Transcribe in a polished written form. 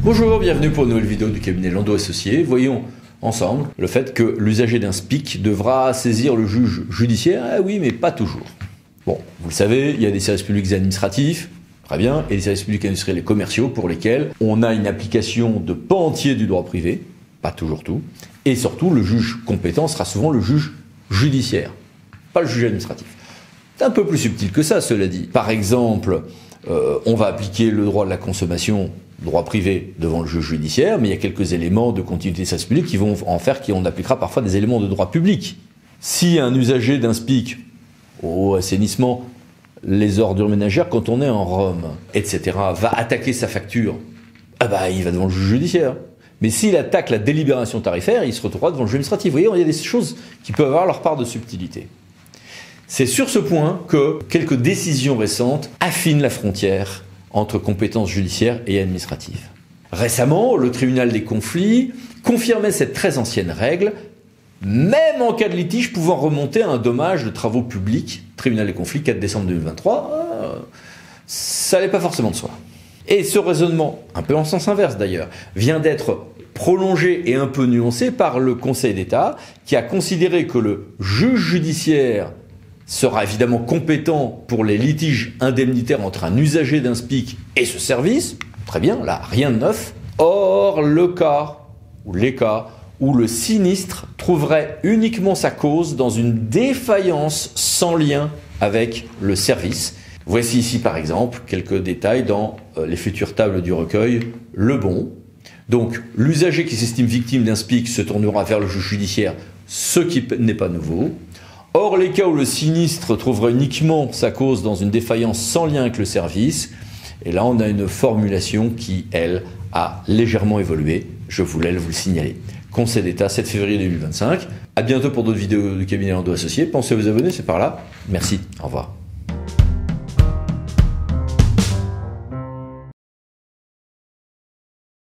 Bonjour, bienvenue pour une nouvelle vidéo du cabinet Landau Associés. Voyons ensemble le fait que l'usager d'un SPIC devra saisir le juge judiciaire. Ah oui, mais pas toujours. Bon, vous le savez, il y a des services publics administratifs, très bien, et des services publics industriels et commerciaux pour lesquels on a une application de pans entiers du droit privé, pas toujours tout, et surtout le juge compétent sera souvent le juge judiciaire, pas le juge administratif. C'est un peu plus subtil que ça, cela dit. Par exemple, on va appliquer le droit de la consommation, droit privé, devant le juge judiciaire, mais il y a quelques éléments de continuité de service public qui vont en faire qu'on appliquera parfois des éléments de droit public. Si un usager d'un SPIC au assainissement, les ordures ménagères, quand on est en Rome, etc., va attaquer sa facture, il va devant le juge judiciaire. Mais s'il attaque la délibération tarifaire, il se retrouvera devant le juge administratif. Vous voyez, il y a des choses qui peuvent avoir leur part de subtilité. C'est sur ce point que quelques décisions récentes affinent la frontière entre compétences judiciaires et administratives. Récemment, le tribunal des conflits confirmait cette très ancienne règle, même en cas de litige pouvant remonter à un dommage de travaux publics. Tribunal des conflits, 4 décembre 2023, ça n'allait pas forcément de soi. Et ce raisonnement, un peu en sens inverse d'ailleurs, vient d'être prolongé et un peu nuancé par le Conseil d'État, qui a considéré que le juge judiciaire sera évidemment compétent pour les litiges indemnitaires entre un usager d'un SPIC et ce service. Très bien, là, rien de neuf. Or, les cas où le sinistre trouverait uniquement sa cause dans une défaillance sans lien avec le service. Voici ici, par exemple, quelques détails dans les futures tables du recueil Le Bon. Donc, l'usager qui s'estime victime d'un SPIC se tournera vers le juge judiciaire, ce qui n'est pas nouveau. Or, les cas où le sinistre trouverait uniquement sa cause dans une défaillance sans lien avec le service, et là on a une formulation qui, elle, a légèrement évolué, je voulais vous le signaler. Conseil d'État, 7 février 2025. À bientôt pour d'autres vidéos du cabinet Landau Associés. Pensez à vous abonner, c'est par là. Merci, au revoir.